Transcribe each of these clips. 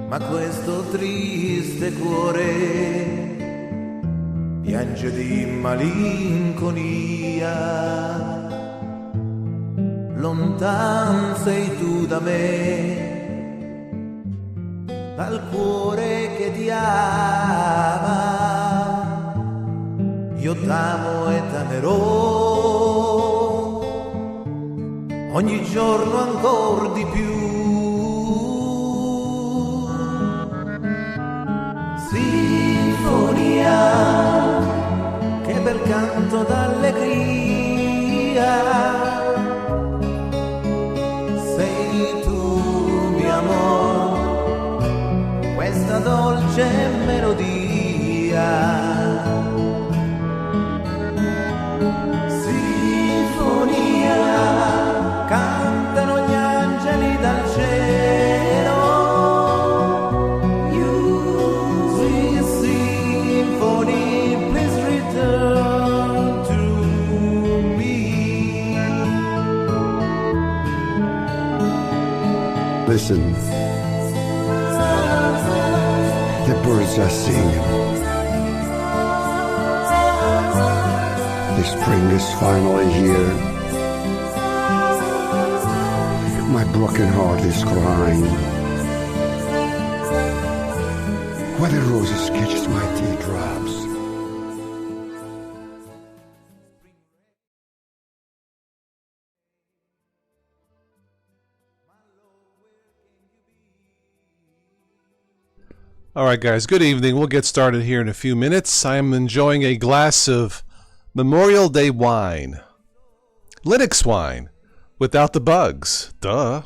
ma questo triste cuore piange di malinconia. Lontan sei tu da me, dal cuore che ti ama. Io t'amo e t'amerò ogni giorno ancor di più. Sinfonia, che bel canto d'allegria, sei tu mio amor, questa dolce melodia. Cantano gli angeli dal cielo, you sweet symphony, please return to me. Listen, the birds are singing. The spring is finally here. My broken heart is crying. Where the roses catches my teardrops. All right, guys, good evening. We'll get started here in a few minutes. I am enjoying a glass of Memorial Day wine. Linux wine. Without the bugs. Duh.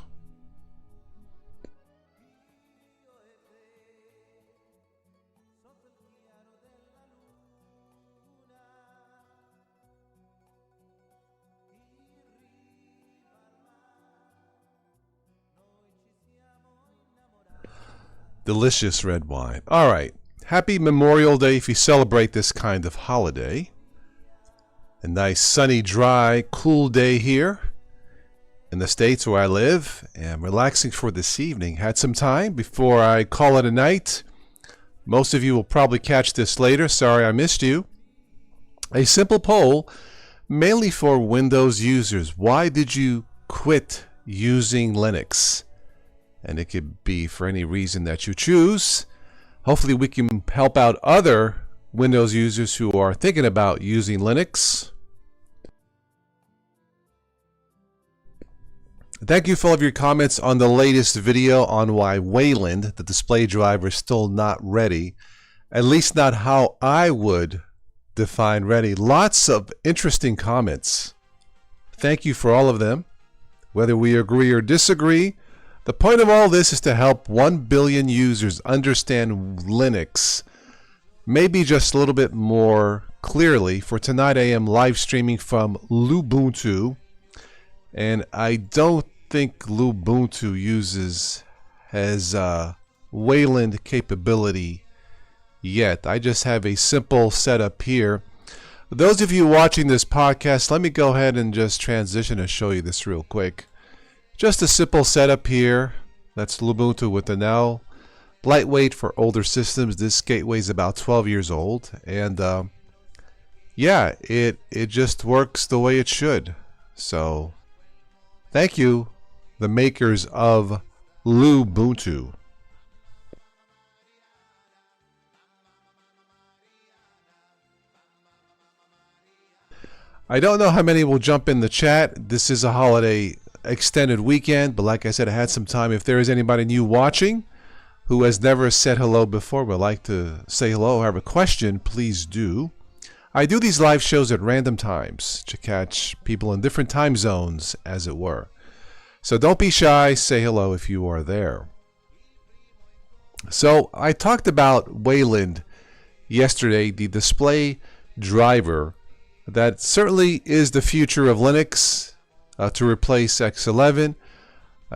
Delicious red wine. All right. Happy Memorial Day if you celebrate this kind of holiday. A nice sunny, dry, cool day here in the States where I live, and relaxing for this evening. Had some time before I call it a night. Most of you will probably catch this later. Sorry I missed you. A simple poll, mainly for Windows users. Why did you quit using Linux? And it could be for any reason that you choose. Hopefully we can help out other Windows users who are thinking about using Linux. Thank you for all of your comments on the latest video on why Wayland, the display driver, is still not ready. At least not how I would define ready. Lots of interesting comments. Thank you for all of them. Whether we agree or disagree, the point of all this is to help 1 billion users understand Linux, maybe just a little bit more clearly. For tonight I am live streaming from Lubuntu. And I don't think Lubuntu has Wayland capability yet. I just have a simple setup here. For those of you watching this podcast, let me go ahead and just transition and show you this real quick. Just a simple setup here. That's Lubuntu with an L. Lightweight for older systems. This gateway is about 12 years old. And yeah, it just works the way it should. So thank you, the makers of Lubuntu. I don't know how many will jump in the chat. This is a holiday extended weekend, but like I said, I had some time. If there is anybody new watching who has never said hello before, would like to say hello or have a question, please do. I do these live shows at random times to catch people in different time zones, as it were. So don't be shy, say hello if you are there. So I talked about Wayland yesterday, the display driver that certainly is the future of Linux to replace X11.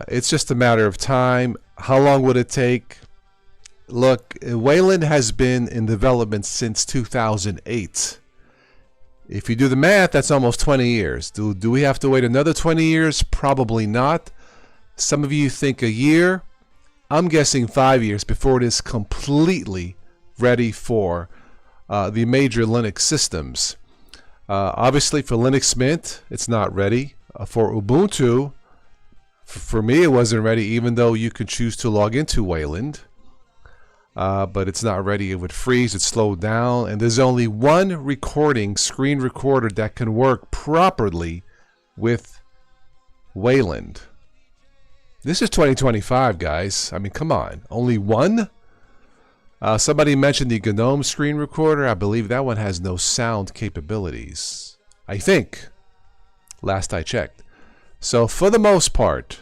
It's just a matter of time. How long would it take? Look, Wayland has been in development since 2008. If you do the math, that's almost 20 years. Do we have to wait another 20 years? Probably not. Some of you think a year. I'm guessing 5 years before it is completely ready for the major Linux systems. Obviously, for Linux Mint, it's not ready. For Ubuntu, for me, it wasn't ready, even though you could choose to log into Wayland. But it's not ready. It would freeze, it slowed down, and there's only one recording, screen recorder, that can work properly with Wayland. This is 2025, guys. I mean, come on. Only one? Somebody mentioned the GNOME screen recorder. I believe that one has no sound capabilities. I think. Last I checked. So for the most part,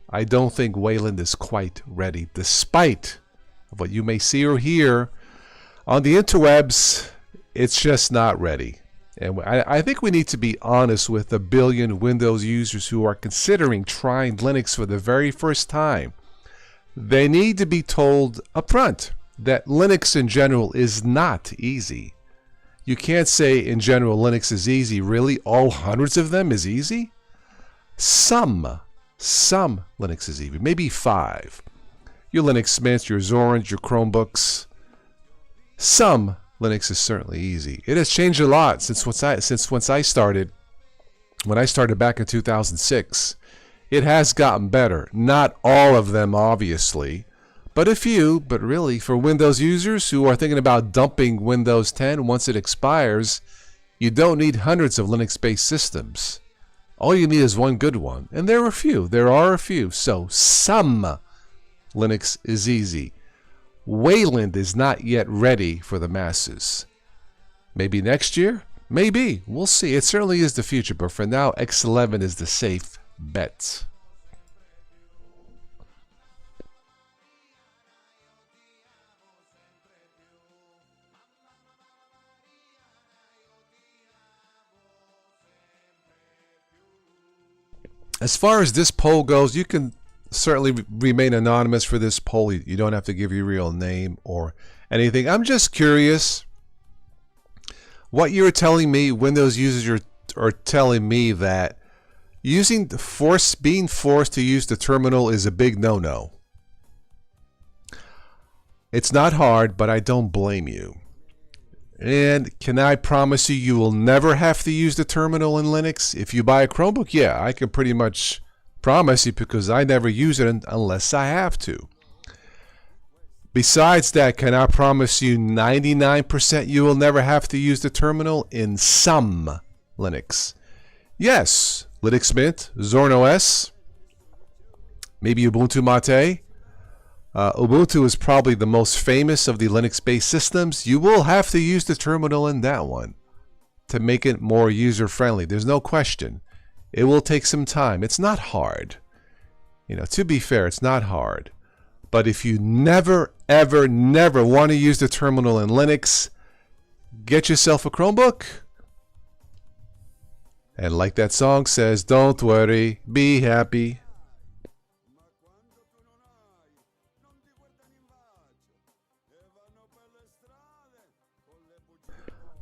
I don't think Wayland is quite ready, despite what you may see or hear on the interwebs. It's just not ready. And I think we need to be honest with the billion Windows users who are considering trying Linux for the very first time. They need to be told upfront that Linux in general is not easy. You can't say in general Linux is easy. Really? All hundreds of them is easy? Some Linux is easy. Maybe 5. Your Linux Mint, your Zorans, your Chromebooks. Some Linux is certainly easy. It has changed a lot since once I started. When I started back in 2006, it has gotten better. Not all of them, obviously, but a few. But really, for Windows users who are thinking about dumping Windows 10 once it expires, you don't need hundreds of Linux-based systems. All you need is one good one, and there are a few. There are a few. So some Linux is easy. Wayland is not yet ready for the masses. Maybe next year? Maybe. We'll see. It certainly is the future, but for now, X11 is the safe bet. As far as this poll goes, you can certainly remain anonymous for this poll. You don't have to give your real name or anything. I'm just curious. What you're telling me, Windows users are telling me that being forced to use the terminal is a big no-no. It's not hard, but I don't blame you. And can I promise you, you will never have to use the terminal in Linux? If you buy a Chromebook, yeah, I can pretty much promise you, because I never use it unless I have to. Besides that, can I promise you 99% you will never have to use the terminal in some Linux? Yes, Linux Mint, Zorin OS, maybe Ubuntu Mate. Ubuntu is probably the most famous of the Linux-based systems. You will have to use the terminal in that one to make it more user-friendly. There's no question. It will take some time. It's not hard. To be fair, it's not hard. But if you never, ever, never want to use the terminal in Linux, get yourself a Chromebook. And like that song says, don't worry, be happy.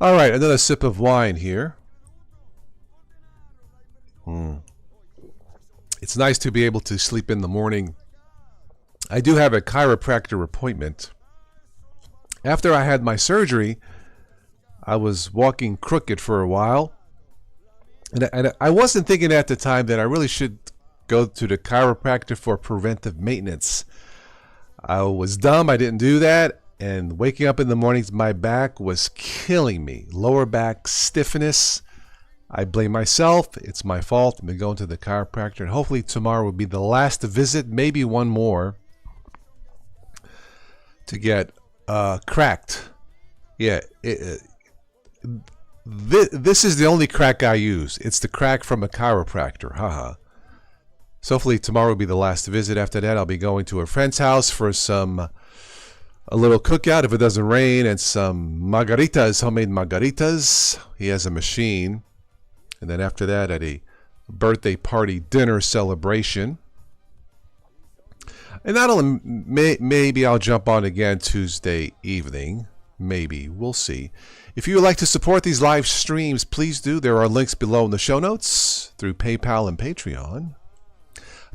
All right, another sip of wine here. It's nice to be able to sleep in the morning. I do have a chiropractor appointment. After I had my surgery, I was walking crooked for a while. And I wasn't thinking at the time that I really should go to the chiropractor for preventive maintenance. I was dumb. I didn't do that. And waking up in the mornings, my back was killing me. Lower back stiffness. I blame myself. It's my fault. I've been going to the chiropractor. And hopefully tomorrow will be the last visit. Maybe one more to get cracked. Yeah. This is the only crack I use. It's the crack from a chiropractor. Haha. So hopefully tomorrow will be the last visit. After that, I'll be going to a friend's house for a little cookout if it doesn't rain, and some margaritas, homemade margaritas. He has a machine. And then after that, at a birthday party dinner celebration. And that'll maybe I'll jump on again Tuesday evening. Maybe. We'll see. If you would like to support these live streams, please do. There are links below in the show notes through PayPal and Patreon.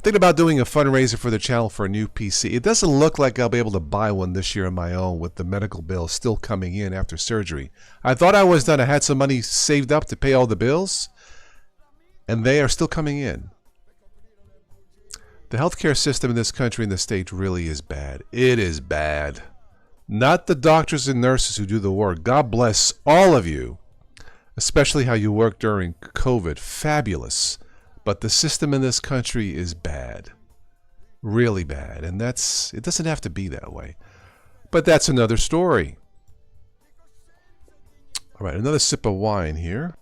Thinking about doing a fundraiser for the channel for a new PC. It doesn't look like I'll be able to buy one this year on my own with the medical bills still coming in after surgery. I thought I was done. I had some money saved up to pay all the bills, and they are still coming in. The healthcare system in this country and the state really is bad. It is bad. Not the doctors and nurses who do the work. God bless all of you, especially how you work during COVID. Fabulous. But the system in this country is bad. Really bad. And it doesn't have to be that way. But that's another story. All right, another sip of wine here.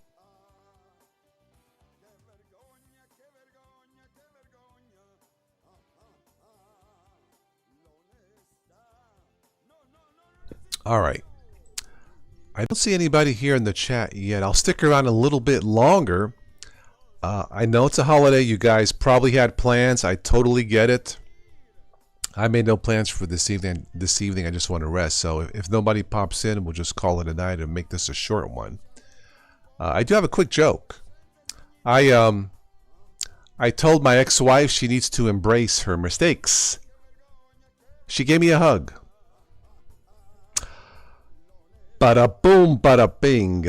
All right. I don't see anybody here in the chat yet. I'll stick around a little bit longer. I know it's a holiday. You guys probably had plans. I totally get it. I made no plans for this evening. I just want to rest. So if nobody pops in, we'll just call it a night and make this a short one. I do have a quick joke. I told my ex-wife she needs to embrace her mistakes. She gave me a hug. Bada boom, bada bing.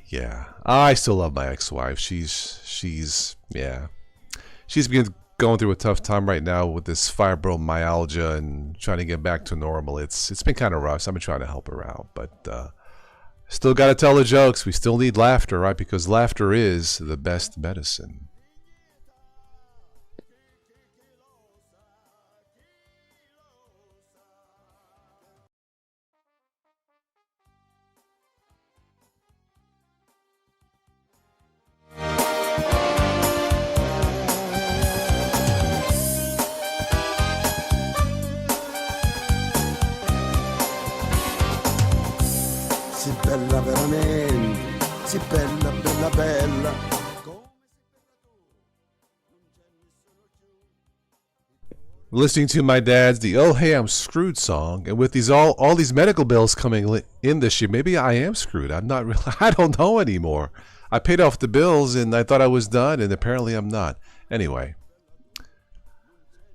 Yeah, I still love my ex-wife. She's been going through a tough time right now with this fibromyalgia and trying to get back to normal. It's been kind of rough. So I've been trying to help her out, but still got to tell the jokes. We still need laughter, right? Because laughter is the best medicine. Bella veramente, sì bella, bella, bella. Listening to my dad's the "Oh Hey I'm Screwed" song, and with these all these medical bills coming in this year, maybe I am screwed. I'm not really. I don't know anymore. I paid off the bills and I thought I was done, and apparently I'm not. Anyway,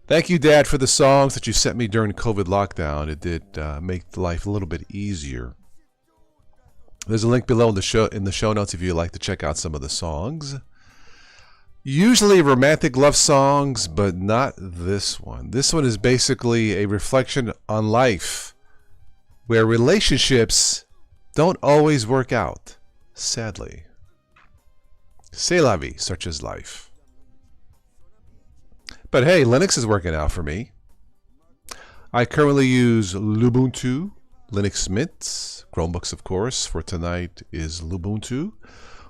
thank you, Dad, for the songs that you sent me during COVID lockdown. It did make life a little bit easier. There's a link below in the show notes if you'd like to check out some of the songs. Usually romantic love songs, but not this one. This one is basically a reflection on life, where relationships don't always work out, sadly. C'est la vie, such is life. But hey, Linux is working out for me. I currently use Lubuntu, Linux Mint. Chromebooks, of course, for tonight is Lubuntu.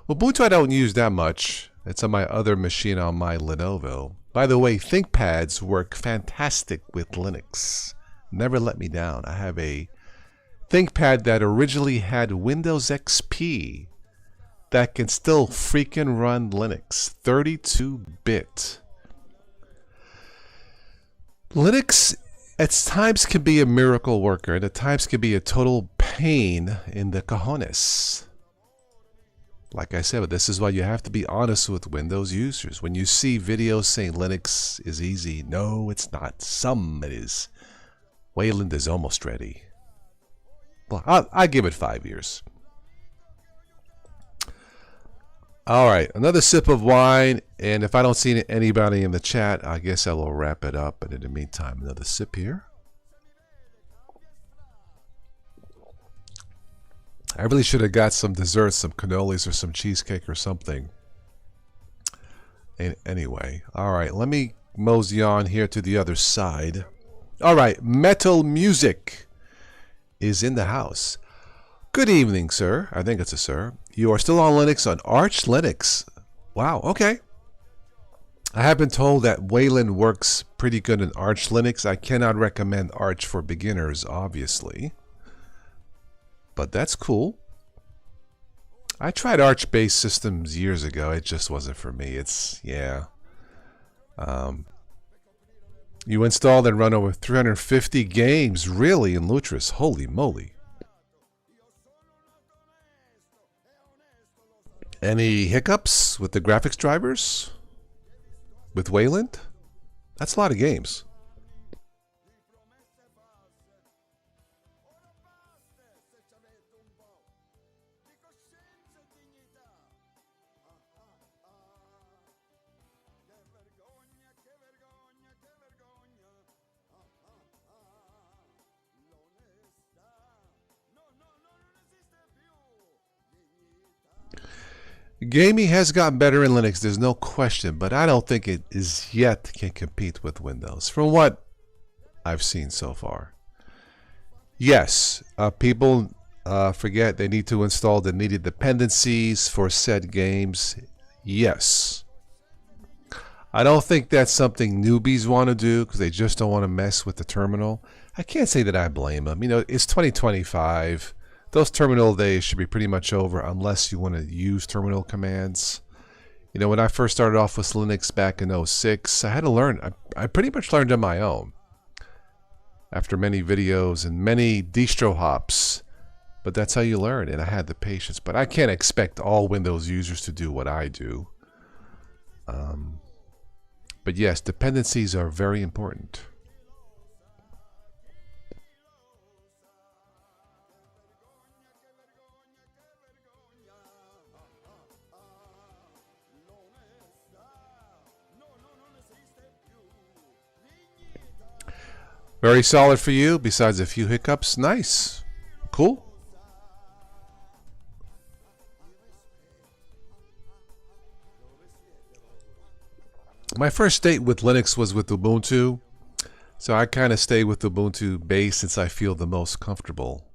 Ubuntu I don't use that much. It's on my other machine on my Lenovo. By the way, ThinkPads work fantastic with Linux. Never let me down. I have a ThinkPad that originally had Windows XP that can still freaking run Linux. 32-bit. Linux at times can be a miracle worker, and at times can be a total pain in the cojones. Like I said, but this is why you have to be honest with Windows users. When you see videos saying Linux is easy, no, it's not. Some it is. Wayland is almost ready. Well, I give it 5 years. All right, another sip of wine, and if I don't see anybody in the chat, I guess I will wrap it up. But in the meantime, another sip here. I really should have got some desserts, some cannolis or some cheesecake or something. And anyway, all right, let me mosey on here to the other side. All right, Metal Music is in the house. Good evening, sir. I think it's a sir. You are still on Linux on Arch Linux. Wow, okay. I have been told that Wayland works pretty good in Arch Linux. I cannot recommend Arch for beginners, obviously. But that's cool. I tried Arch-based systems years ago. It just wasn't for me. It's, yeah. You installed and run over 350 games, really, in Lutris. Holy moly. Any hiccups with the graphics drivers? With Wayland? That's a lot of games. Gaming has gotten better in Linux, there's no question, but I don't think it is yet can compete with Windows from what I've seen so far. Yes, people forget they need to install the needed dependencies for said games. Yes. I don't think that's something newbies want to do because they just don't want to mess with the terminal. I can't say that I blame them. You know, it's 2025. Those terminal days should be pretty much over unless you want to use terminal commands. You know, when I first started off with Linux back in 06, I had to learn. I pretty much learned on my own after many videos and many distro hops. But that's how you learn, and I had the patience. But I can't expect all Windows users to do what I do. But yes, dependencies are very important. Very solid for you, besides a few hiccups. Nice. Cool. My first date with Linux was with Ubuntu, so I kind of stay with Ubuntu base since I feel the most comfortable.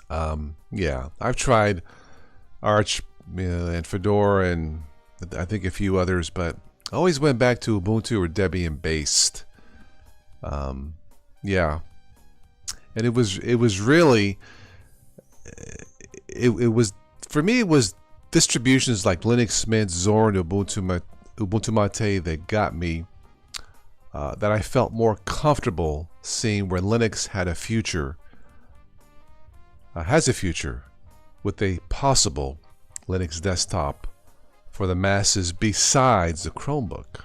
Yeah, I've tried Arch and Fedora and I think a few others, but I always went back to Ubuntu or Debian based. Yeah, and it was really it was for me, it was distributions like Linux Mint, Zorin, Ubuntu Mate that got me, that I felt more comfortable seeing where Linux had a future, has a future with a possible Linux desktop for the masses besides the Chromebook.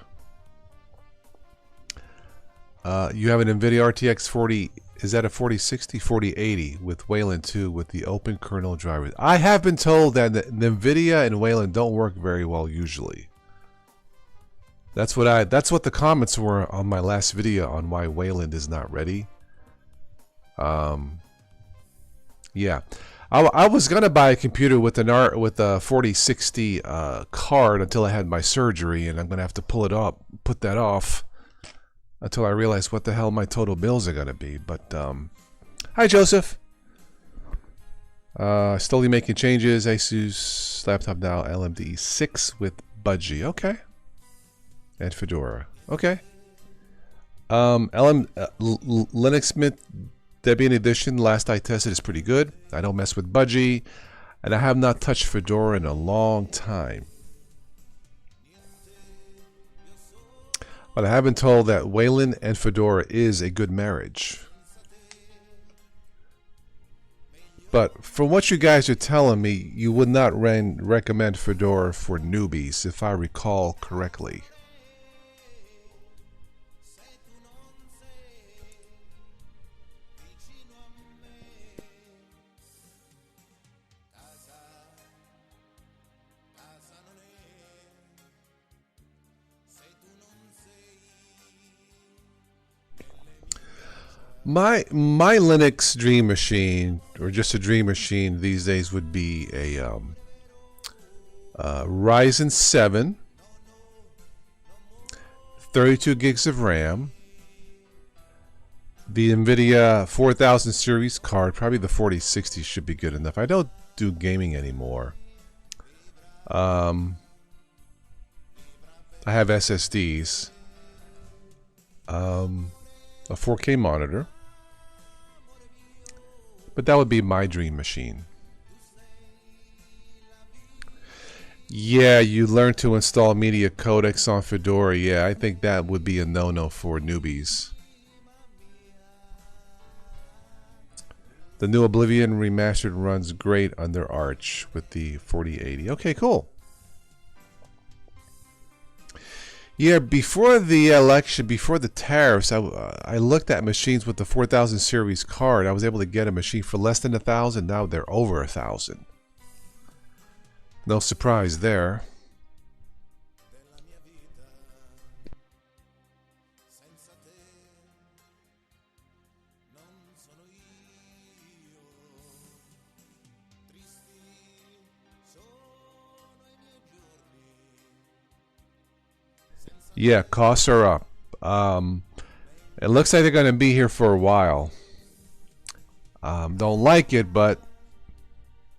You have an NVIDIA RTX 40, is that a 4060, 4080 with Wayland 2 with the open kernel driver? I have been told that the NVIDIA and Wayland don't work very well usually. That's what the comments were on my last video on why Wayland is not ready. Yeah. I was gonna buy a computer with a 4060 card until I had my surgery, and I'm gonna have to put that off until I realize what the hell my total bills are gonna be. But hi Joseph. Slowly making changes. Asus laptop now LMDE 6 with Budgie. Okay. And Fedora. Okay. Linux Mint Debian Edition, last I tested, is pretty good. I don't mess with Budgie, and I have not touched Fedora in a long time. But I have been told that Wayland and Fedora is a good marriage. But from what you guys are telling me, you would not recommend Fedora for newbies, if I recall correctly. My Linux dream machine, or just a dream machine these days, would be a Ryzen 7, 32 gigs of RAM, the NVIDIA 4000 series card. Probably the 4060 should be good enough. I don't do gaming anymore. I have SSDs, a 4K monitor. But that would be my dream machine. Yeah, you learn to install media codecs on Fedora. Yeah, I think that would be a no-no for newbies. The new Oblivion Remastered runs great under Arch with the 4080. Okay, cool. Yeah, before the election, before the tariffs, I looked at machines with the 4000 series card. I was able to get a machine for less than 1,000. Now they're over 1,000. No surprise there. Yeah, costs are up. It looks like they're going to be here for a while. Don't like it, but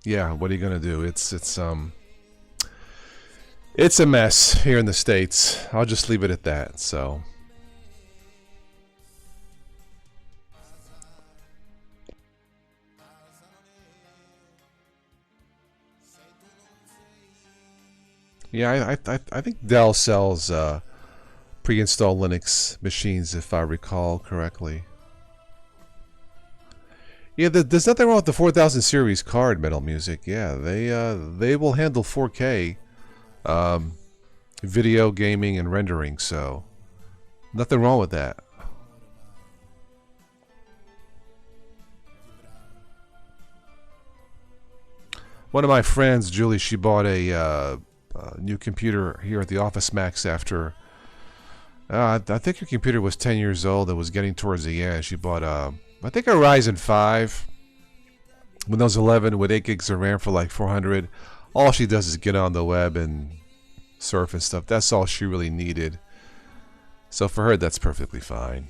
yeah, what are you going to do? It's a mess here in the States. I'll just leave it at that. So. Yeah, I think Dell sells pre-installed Linux machines, if I recall correctly. Yeah, there's nothing wrong with the 4000 series card, Metal Music. Yeah, they will handle 4K video, gaming, and rendering, so nothing wrong with that. One of my friends, Julie, she bought a new computer here at the Office Max after I think her computer was 10 years old. It was getting towards the end. She bought I think a Ryzen 5 Windows 11 with 8 gigs of RAM for like 400. All she does is get on the web and surf and stuff. That's all she really needed. So for her, that's perfectly fine.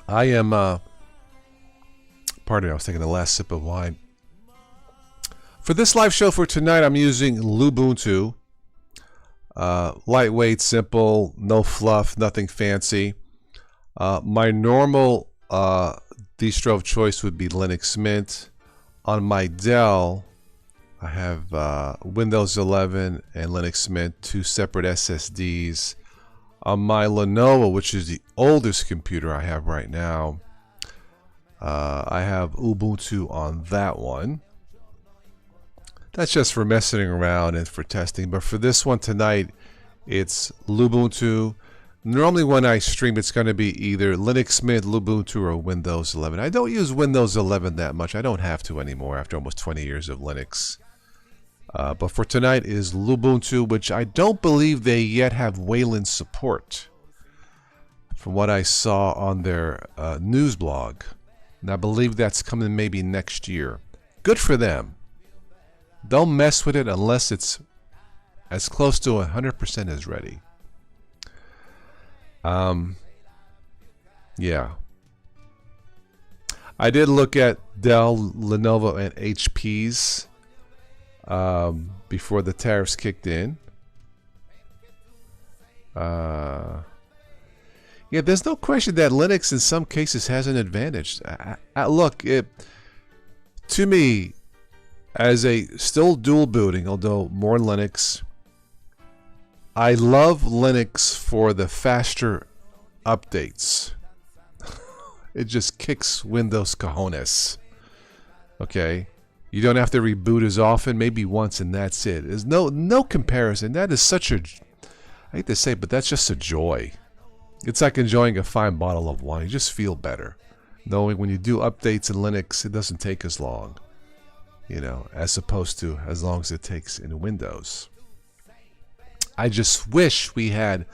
I am, pardon me, I was taking the last sip of wine. For this live show for tonight, I'm using Lubuntu. Lightweight, simple, no fluff, nothing fancy. My normal distro of choice would be Linux Mint. On my Dell, I have Windows 11 and Linux Mint, 2 separate SSDs. On my Lenovo, which is the oldest computer I have right now, I have Ubuntu on that one. That's just for messing around and for testing. But for this one tonight, it's Lubuntu. Normally when I stream, it's going to be either Linux Mint, Lubuntu, or Windows 11. I don't use Windows 11 that much. I don't have to anymore after almost 20 years of Linux. But for tonight is Lubuntu, which I don't believe they yet have Wayland support, from what I saw on their news blog. And I believe that's coming maybe next year. Good for them. Don't mess with it unless it's as close to 100% as ready. Yeah. I did look at Dell, Lenovo, and HP's before the tariffs kicked in. Yeah, there's no question that Linux in some cases has an advantage. Look, to me, as a still dual booting, although more Linux, I love Linux for the faster updates. It just kicks Windows cojones. Okay? You don't have to reboot as often, maybe once and that's it. There's no comparison. That is such a, I hate to say it, but that's just a joy. It's like enjoying a fine bottle of wine. You just feel better. Knowing when you do updates in Linux, it doesn't take as long. You know, as opposed to as long as it takes in Windows. I just wish we had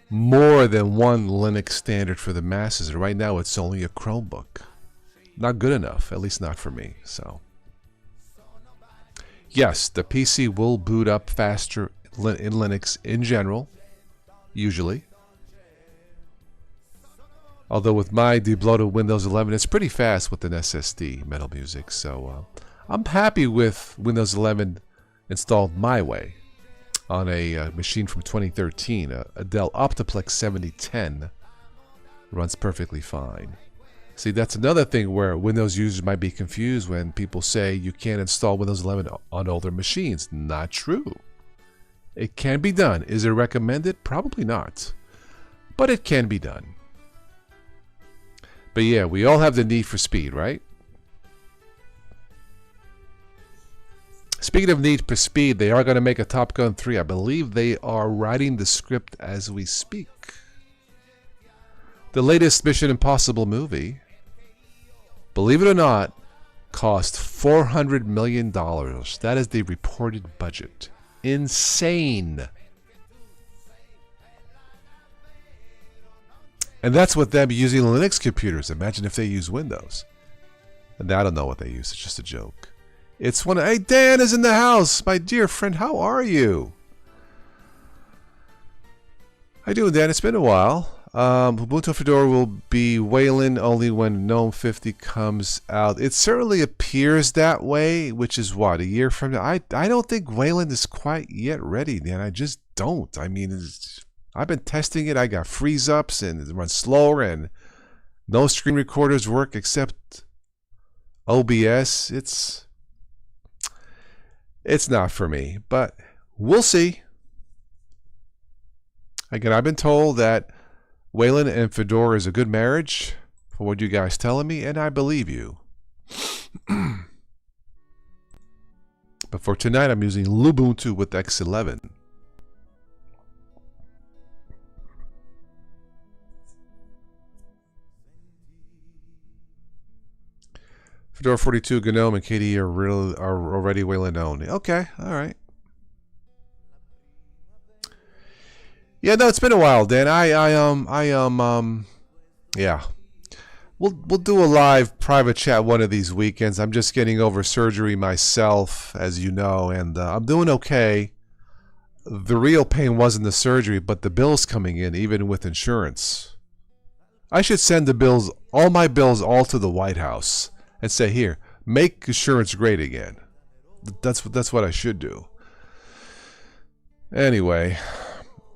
more than one Linux standard for the masses. Right now it's only a Chromebook. Not good enough, at least not for me. So yes, the PC will boot up faster in Linux in general, usually. Although with my debloated Windows 11, it's pretty fast with an SSD, Metal Music. So I'm happy with Windows 11 installed my way on a machine from 2013, a Dell Optiplex 7010 Runs perfectly fine. See, that's another thing where Windows users might be confused when people say you can't install Windows 11 on older machines. Not true. It can be done. Is it recommended? Probably not. But it can be done. But yeah, we all have the need for speed, right? Speaking of need for speed, they are going to make a Top Gun 3. I believe they are writing the script as we speak. The latest Mission Impossible movie, believe it or not, cost $400 million. That is the reported budget. Insane. And that's with them using Linux computers. Imagine if they use Windows. And I don't know what they use. It's just a joke. It's when, hey, Dan is in the house. My dear friend, how are you? How you doing, Dan? It's been a while. Ubuntu Fedora will be Wayland only when GNOME 50 comes out. It certainly appears that way, which is what, a year from now? I don't think Wayland is quite yet ready, Dan. I just don't. I mean, I've been testing it. I got freeze-ups and it runs slower and no screen recorders work except OBS. It's not for me, but we'll see. Again, I've been told that Wayland and Fedora is a good marriage for what you guys telling me, and I believe you. But for tonight, I'm using Lubuntu with X11. Fedora 42, GNOME, and KDE are already Wayland only. Okay, all right. Yeah, no, it's been a while, Dan. Yeah. We'll do a live private chat one of these weekends. I'm just getting over surgery myself, as you know, and I'm doing okay. The real pain wasn't the surgery, but the bills coming in, even with insurance. I should send the bills, all my bills, all to the White House. And say, here, make insurance great again. That's what I should do. Anyway,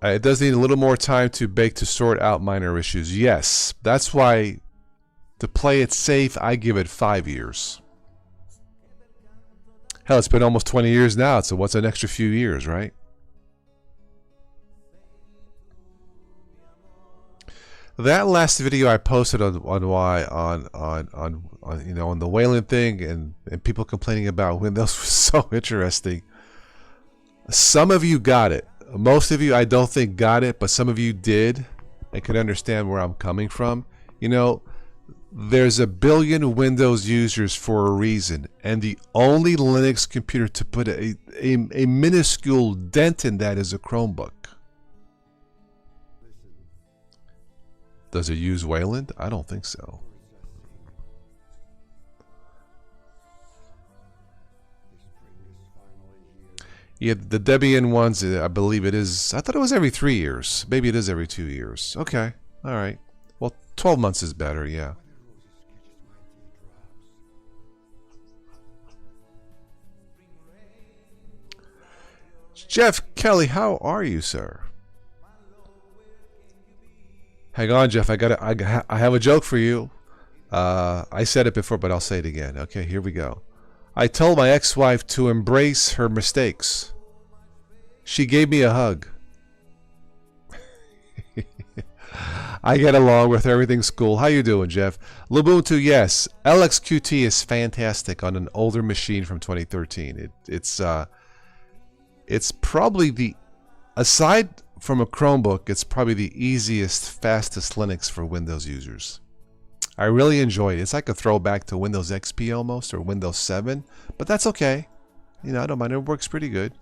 it does need a little more time to bake to sort out minor issues. Yes, that's why, to play it safe, I give it 5 years. Hell, it's been almost 20 years now, so what's an extra few years, right? That last video I posted on you know, on the Wayland thing and people complaining about Windows was so interesting. Some of you got it. Most of you I don't think got it, but some of you did and could understand where I'm coming from. You know, there's a billion Windows users for a reason, and the only Linux computer to put a minuscule dent in that is a Chromebook. Does it use Wayland? I don't think so. Yeah, the Debian ones, I believe it is. I thought it was every 3 years. Maybe it is every 2 years. Okay. All right. Well, 12 months is better, yeah. Jeff Kelly, how are you, sir? Hang on, Jeff. I have a joke for you. I said it before, but I'll say it again. Okay, here we go. I told my ex-wife to embrace her mistakes. She gave me a hug. I get along with her. Everything's cool. How you doing, Jeff? Lubuntu, yes. LXQT is fantastic on an older machine from 2013. It's probably the, aside from a Chromebook, it's probably the easiest, fastest Linux for Windows users. I really enjoy it. It's like a throwback to Windows XP almost, or Windows 7, but that's okay. You know, I don't mind. It works pretty good.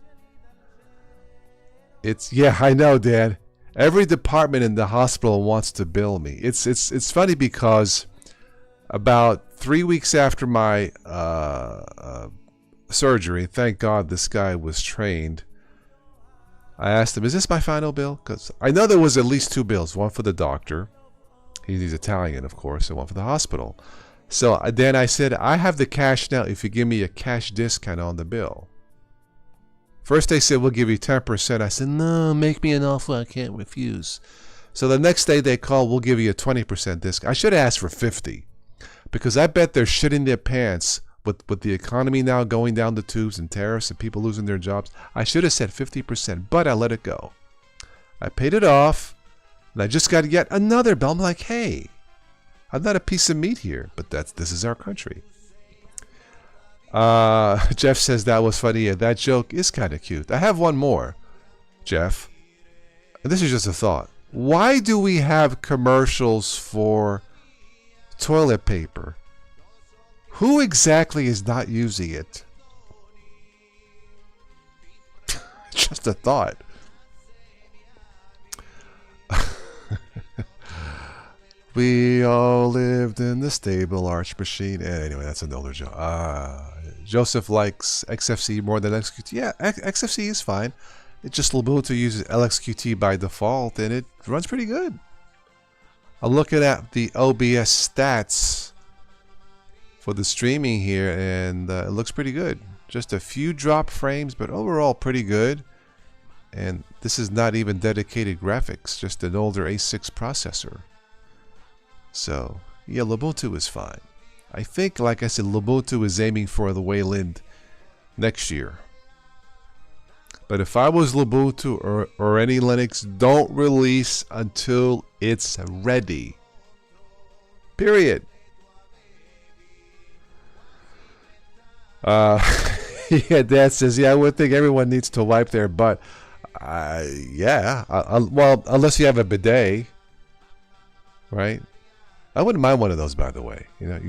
Yeah, I know, Dan. Every department in the hospital wants to bill me. It's funny because about 3 weeks after my surgery, thank God this guy was trained, I asked him, is this my final bill? Because I know there was at least 2 bills. One for the doctor. He's Italian, of course, and one for the hospital. So then I said, I have the cash now if you give me a cash discount on the bill. First they said, we'll give you 10%. I said, no, make me an offer I can't refuse. So the next day they call, we'll give you a 20% discount. I should have asked for 50, because I bet they're shitting their pants with the economy now going down the tubes and tariffs and people losing their jobs. I should have said 50%, but I let it go. I paid it off, and I just got yet another bill. I'm like, hey, I'm not a piece of meat here, but this is our country. Jeff says that was funny. Yeah, that joke is kind of cute. I have one more, Jeff. And this is just a thought. Why do we have commercials for toilet paper? Who exactly is not using it? Just a thought. We all lived in the stable arch machine. Anyway, that's an older joke. Joseph likes XFC more than LXQT. Yeah, XFC is fine. It's just Lubuntu uses LXQT by default, and it runs pretty good. I'm looking at the OBS stats for the streaming here, and it looks pretty good. Just a few drop frames, but overall pretty good. And this is not even dedicated graphics, just an older A6 processor. So, yeah, Lubuntu is fine. I think, like I said, Lubuntu is aiming for the Wayland next year. But if I was Lubuntu or any Linux, don't release until it's ready. Period. Yeah, Dad says, yeah, I would think everyone needs to wipe their butt. Yeah. Well, unless you have a bidet, right? I wouldn't mind one of those, by the way. You know,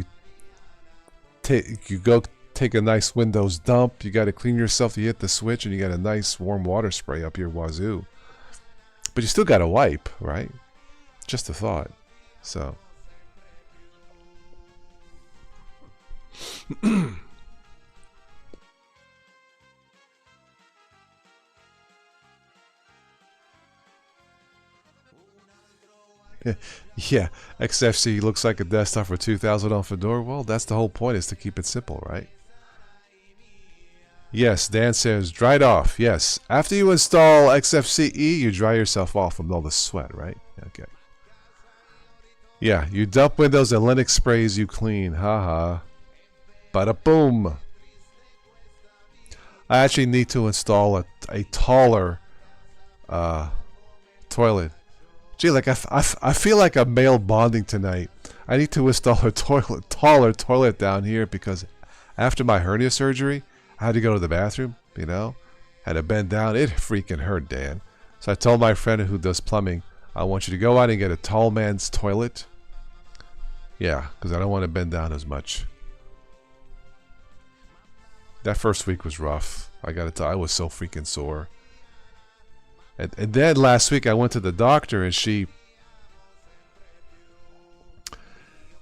you go take a nice Windows dump. You got to clean yourself. You hit the switch, and you got a nice warm water spray up your wazoo. But you still got to wipe, right? Just a thought. So. Yeah, XFC looks like a desktop for 2000 on Fedora. Well, that's the whole point, is to keep it simple, right? Yes, Dan says dried off. Yes, after you install XFCE, you dry yourself off from all the sweat, right? Okay. Yeah, you dump Windows and Linux sprays you clean. Haha. Bada boom. I actually need to install a taller toilet. Gee, like I feel like I'm male bonding tonight. I need to install a taller toilet down here, because after my hernia surgery, I had to go to the bathroom, you know. Had to bend down. It freaking hurt, Dan. So I told my friend who does plumbing, I want you to go out and get a tall man's toilet. Yeah, because I don't want to bend down as much. That first week was rough. I gotta tell you, I was so freaking sore. And then last week I went to the doctor, and she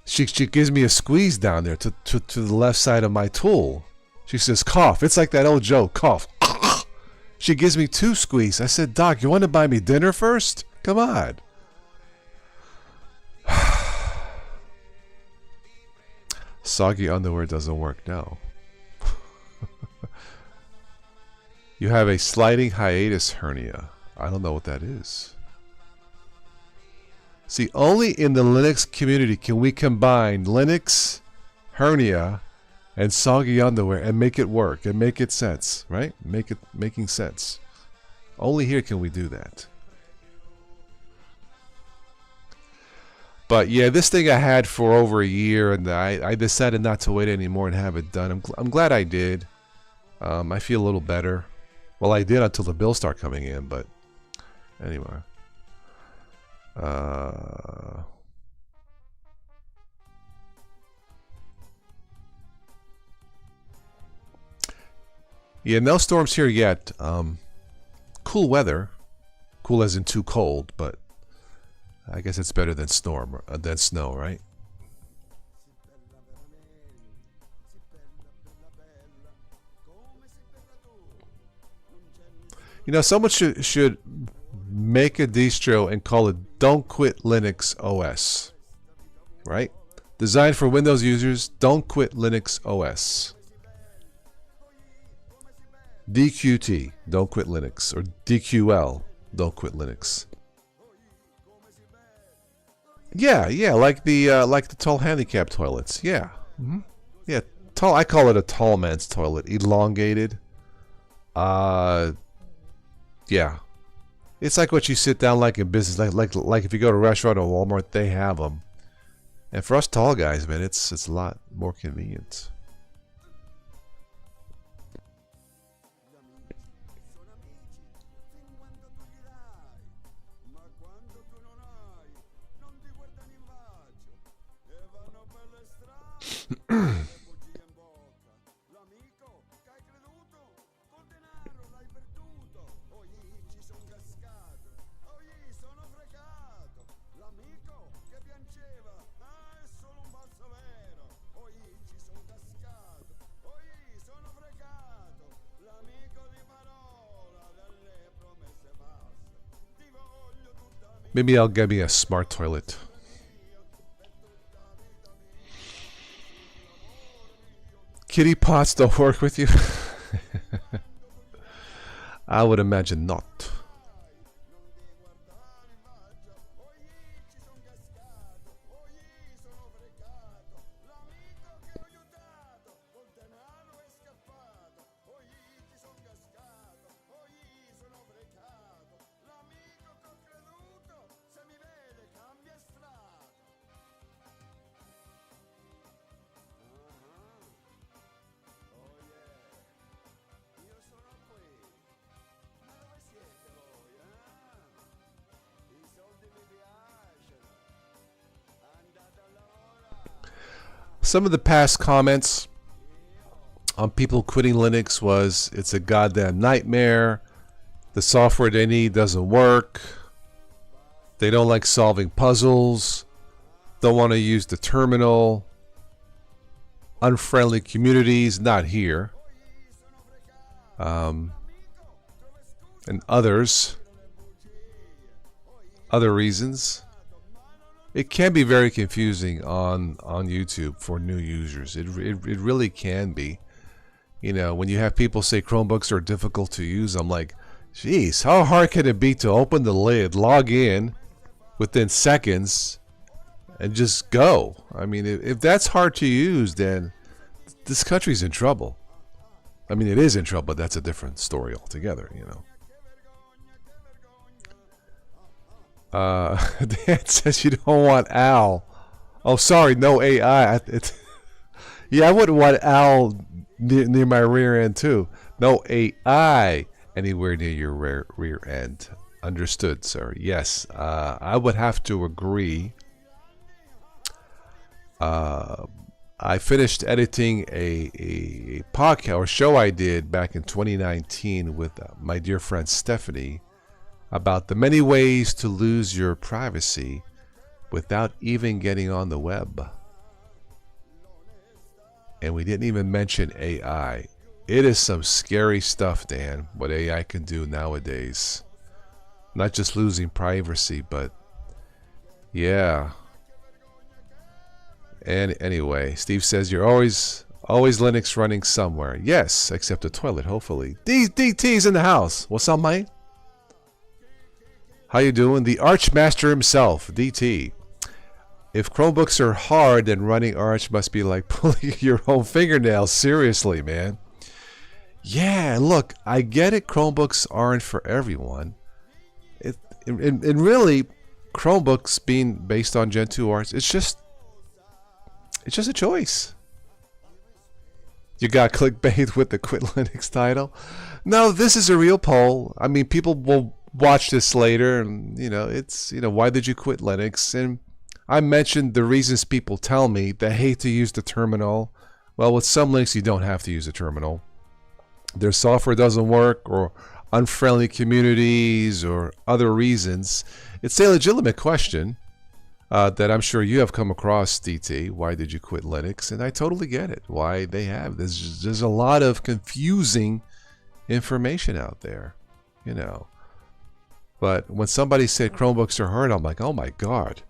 gives me a squeeze down there to the left side of my tool. She says, cough. It's like that old joke, cough. She gives me 2 squeezes. I said, Doc, you want to buy me dinner first? Come on. Soggy underwear doesn't work now. You have a sliding hiatus hernia. I don't know what that is. See, only in the Linux community can we combine Linux, hernia, and soggy underwear and make it work and make it sense, right? Making sense. Only here can we do that. But yeah, this thing I had for over a year, and I decided not to wait anymore and have it done. I'm glad I did. I feel a little better. Well, I did until the bills start coming in, but anyway. Yeah, no storms here yet. Cool weather. Cool as in too cold, but I guess it's better than than snow, right? You know, someone should make a distro and call it Don't Quit Linux OS. Right? Designed for Windows users, Don't Quit Linux OS. DQT, Don't Quit Linux. Or DQL, Don't Quit Linux. Yeah, like the tall handicap toilets. Yeah, yeah, tall. I call it a tall man's toilet, elongated. Yeah, it's like what you sit down like in business, like if you go to a restaurant or Walmart, they have them. And for us tall guys, man, it's a lot more convenient. Maybe I'll get me a smart toilet. Kitty pots don't work with you? I would imagine not. Some of the past comments on people quitting Linux was, it's a goddamn nightmare. The software they need doesn't work. They don't like solving puzzles. Don't want to use the terminal. Unfriendly communities, not here. And other reasons. It can be very confusing on YouTube for new users. It really can be. You know, when you have people say Chromebooks are difficult to use, I'm like, geez, how hard can it be to open the lid, log in within seconds, and just go? I mean, if that's hard to use, then this country's in trouble. I mean, it is in trouble, but that's a different story altogether, you know. Dan says you don't want Al. Oh, sorry, no AI. Yeah, I wouldn't want Al near my rear end too. No AI anywhere near your rear end. Understood, sir. Yes, I would have to agree. I finished editing a podcast or show I did back in 2019 with my dear friend Stephanie about the many ways to lose your privacy without even getting on the web. And we didn't even mention AI. It is some scary stuff, Dan, what AI can do nowadays. Not just losing privacy, but yeah. And anyway, Steve says you're always Linux running somewhere. Yes, except the toilet, hopefully. DT's in the house. What's up, mate? How you doing? The Archmaster himself, DT. If Chromebooks are hard, then running Arch must be like pulling your own fingernails. Seriously, man. Yeah, look, I get it. Chromebooks aren't for everyone. And really, Chromebooks being based on Gen 2 Arch, it's just a choice. You got clickbait with the Quit Linux title? No, this is a real poll. I mean, people will watch this later, and it's why did you quit Linux? And I mentioned the reasons people tell me they hate to use the terminal. Well, with some Linux you don't have to use a terminal. Their software doesn't work, or unfriendly communities, or other reasons. It's a legitimate question that I'm sure you have come across, DT. Why did you quit Linux? And I totally get it. Why they have. There's a lot of confusing information out there, But when somebody said Chromebooks are hard, I'm like, oh my God.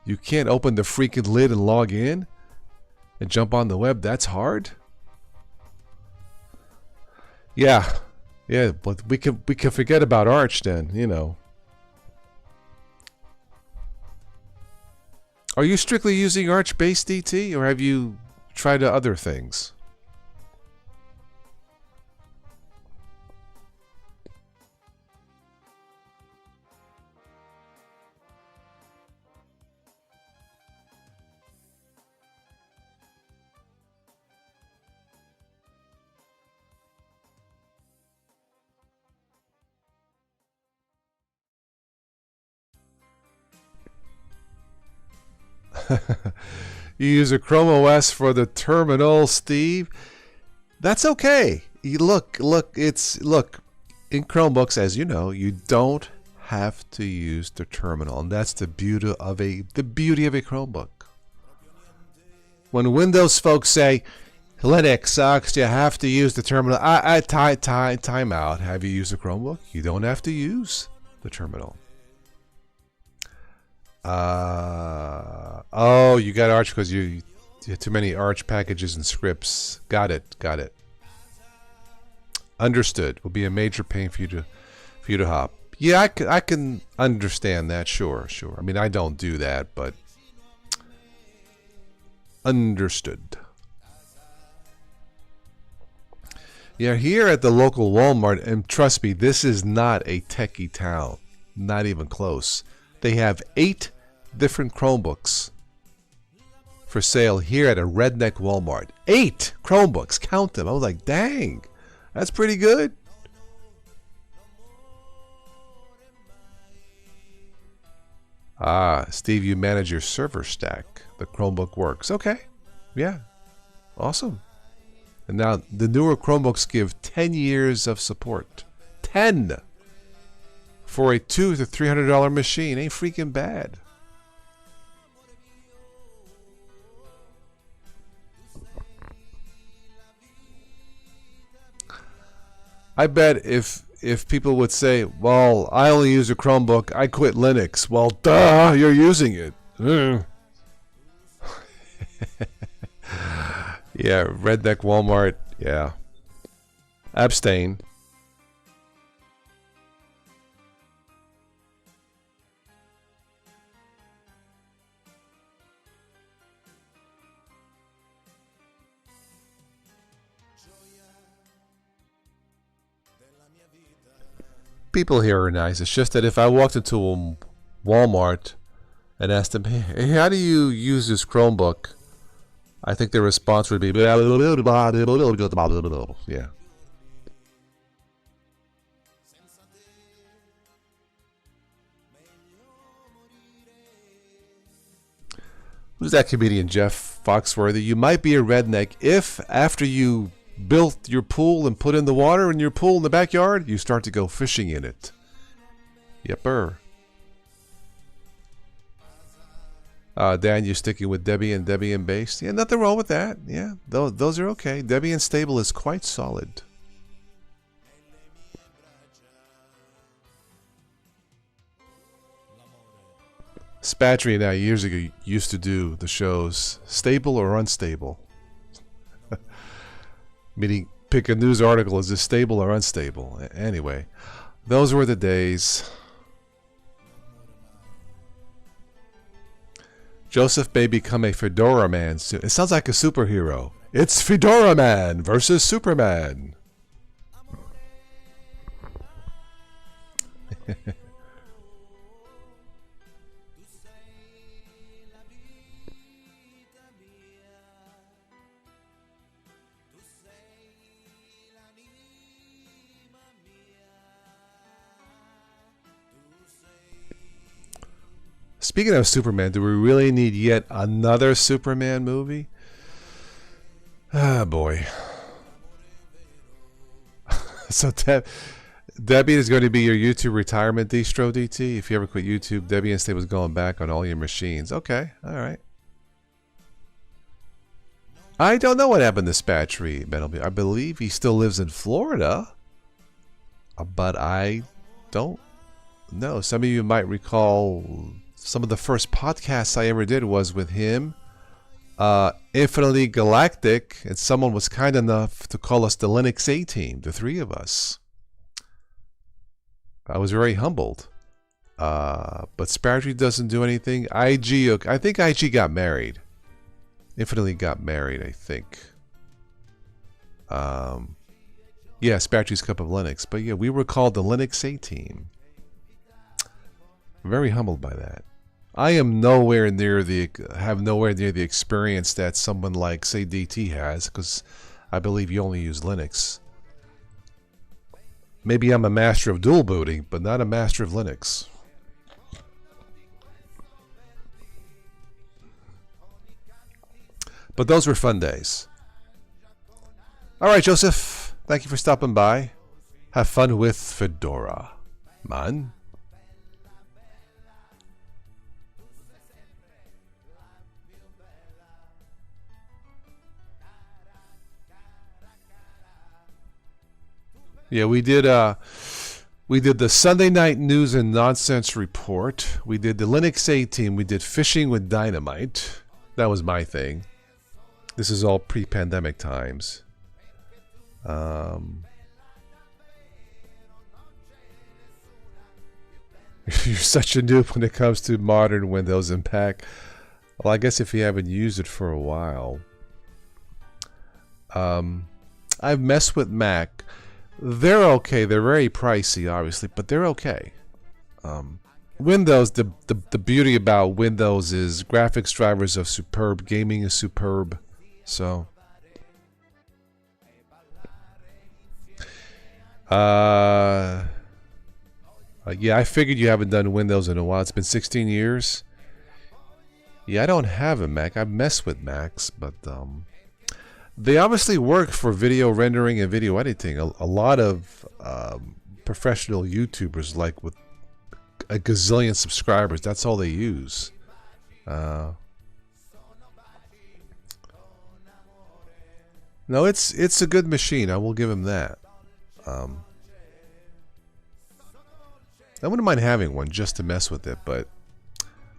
You can't open the freaking lid and log in and jump on the web? That's hard? Yeah, but we can forget about Arch then, Are you strictly using Arch Base DT, or have you tried other things? You use a Chrome OS for the terminal, Steve. That's okay. You look in Chromebooks, as you know, you don't have to use the terminal, and that's the beauty of a Chromebook. When Windows folks say Linux sucks, you have to use the terminal. Time out. Have you used a Chromebook? You don't have to use the terminal. Oh, you got Arch because you had too many Arch packages and scripts. Got it. Understood. Will be a major pain for you to hop. Yeah, I can understand that. Sure. I mean, I don't do that, but understood. Yeah, here at the local Walmart, and trust me, this is not a techie town. Not even close. They have 8 different Chromebooks for sale here at a redneck Walmart. 8 Chromebooks, count them. I was like, dang, that's pretty good. Ah, Steve, you manage your server stack. The Chromebook works. Okay, yeah, awesome. And now the newer Chromebooks give 10 years of support. 10 for a $200 to $300 machine. Ain't freaking bad. I bet if people would say, well, I only use a Chromebook, I quit Linux. Well, duh, you're using it. Yeah, redneck Walmart, yeah. Abstain. People here are nice. It's just that if I walked into a Walmart and asked them, hey, how do you use this Chromebook? I think their response would be, yeah. Who's that comedian, Jeff Foxworthy? You might be a redneck if, after you built your pool and put in the water in your pool in the backyard, you start to go fishing in it. Yepper. Dan, you're sticking with Debian based. Yeah, nothing wrong with that. Yeah, those are okay. Debian stable is quite solid. Spatry and I years ago used to do the shows stable or unstable. Meaning, pick a news article. Is this stable or unstable? Anyway, those were the days. Joseph may become a Fedora Man soon. It sounds like a superhero. It's Fedora Man versus Superman. Speaking of Superman, do we really need yet another Superman movie? Ah, boy. So Debian is going to be your YouTube retirement distro, DT. If you ever quit YouTube, Debian Stable was going back on all your machines. Okay, all right. I don't know what happened to Spatry. I believe he still lives in Florida. But I don't know. Some of you might recall some of the first podcasts I ever did was with him, Infinitely Galactic, and someone was kind enough to call us the Linux A-Team, the 3 of us. I was very humbled. But Sparrow doesn't do anything. IG, I think IG got married. Infinitely got married, I think. Yeah, Sparrow's Cup of Linux. But yeah, we were called the Linux A team. Very humbled by that. I am nowhere near the experience that someone like, say, DT has, because I believe you only use Linux. Maybe I'm a master of dual booting, but not a master of Linux. But those were fun days. All right, Joseph. Thank you for stopping by. Have fun with Fedora, man. Yeah, we did the Sunday night news and nonsense report. We did the Linux A team. We did fishing with dynamite. That was my thing. This is all pre-pandemic times. You're such a noob when it comes to modern Windows and Pack. Well, I guess if you haven't used it for a while. I've messed with Mac. They're okay. They're very pricey, obviously, but they're okay. Windows, the beauty about Windows is graphics drivers are superb. Gaming is superb. So, yeah, I figured you haven't done Windows in a while. It's been 16 years. Yeah, I don't have a Mac. I've messed with Macs, but they obviously work for video rendering and video editing. A lot of professional YouTubers, like with a gazillion subscribers, that's all they use. No, it's a good machine. I will give him that. I wouldn't mind having one just to mess with it, but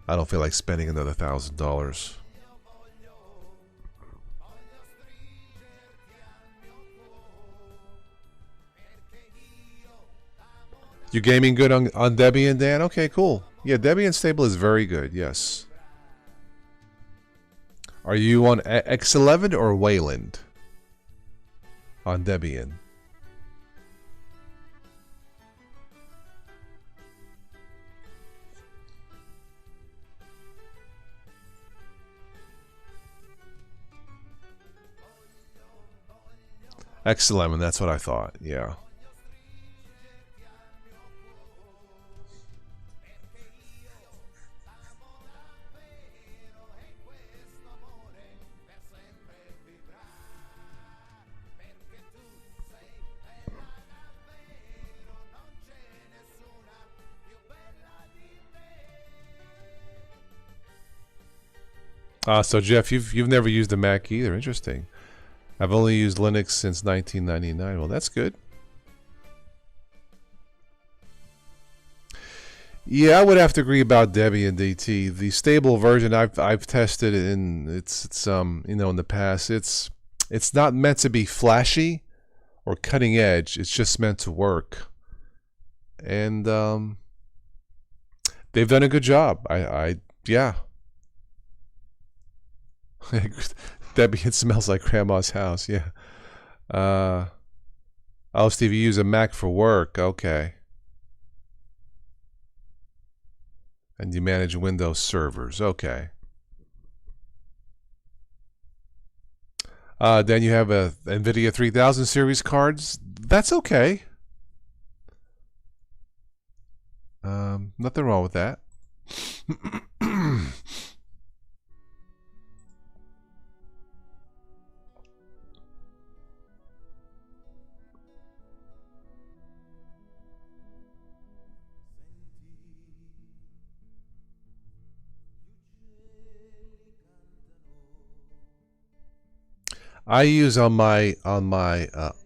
I don't feel like spending another $1,000. You gaming good on Debian, Dan? Okay, cool. Yeah, Debian Stable is very good. Yes. Are you on X11 or Wayland? On Debian. X11, that's what I thought. Yeah. So Jeff, you've never used a Mac either. Interesting. I've only used Linux since 1999. Well, that's good. Yeah, I would have to agree about Debian DT. The stable version I've tested in it's you know, in the past, it's not meant to be flashy or cutting edge. It's just meant to work. And they've done a good job. Yeah. Debian smells like grandma's house. Yeah. Oh, Steve, you use a Mac for work. Okay. And you manage Windows servers. Okay. Then you have a NVIDIA 3000 series cards. That's okay. Nothing wrong with that. I use on my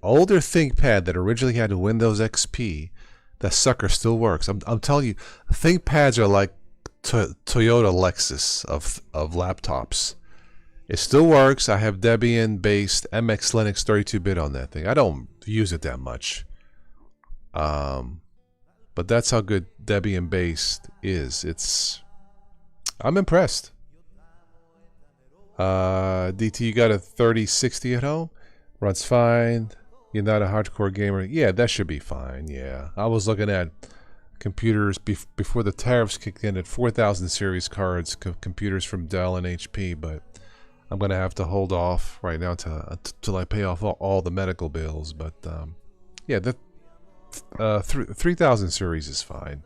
older ThinkPad that originally had a Windows XP. That sucker still works. I'm telling you, ThinkPads are like Toyota Lexus of laptops. It still works. I have Debian-based MX Linux 32-bit on that thing. I don't use it that much. But that's how good Debian based is. I'm impressed. DT, you got a 3060 at home? Runs fine. You're not a hardcore gamer? Yeah, that should be fine. Yeah. I was looking at computers before the tariffs kicked in at 4000 series cards, computers from Dell and HP, but I'm going to have to hold off right now till I pay off all the medical bills. But yeah, the 3000 series is fine.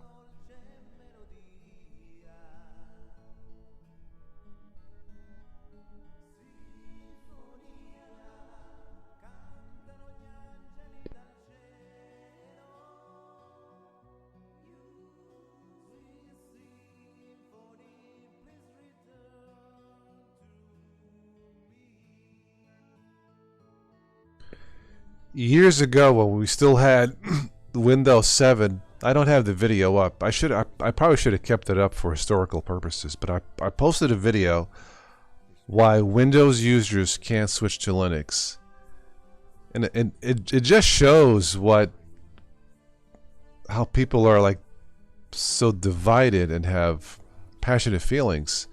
Years ago, when we still had Windows 7, I don't have the video up. I probably should have kept it up for historical purposes, but I posted a video why Windows users can't switch to Linux, and it just shows how people are like so divided and have passionate feelings.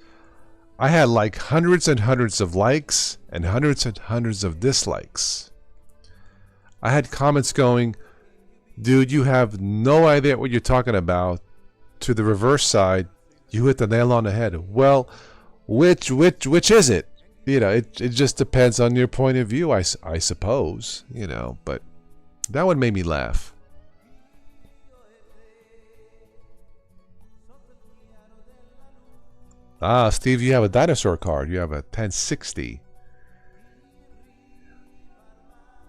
I had like hundreds and hundreds of likes and hundreds of dislikes. I had comments going, dude, you have no idea what you're talking about, to the reverse side, you hit the nail on the head. Well, which is it? You know, it just depends on your point of view, I suppose, you know, but that one made me laugh. Ah, Steve, you have a dinosaur card. You have a 1060.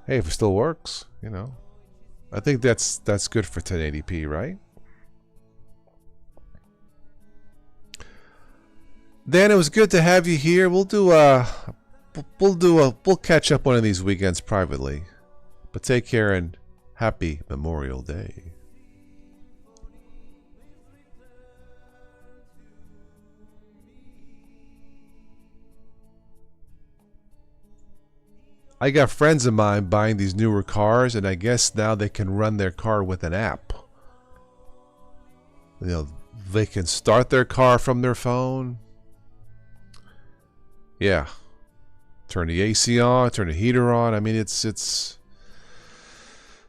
Hey, if it still works, you know. I think that's good for 1080p, right? Dan, it was good to have you here. We'll catch up one of these weekends privately. But take care and happy Memorial Day. I got friends of mine buying these newer cars, and I guess now they can run their car with an app. You know, they can start their car from their phone. Yeah. Turn the AC on, turn the heater on. I mean, it's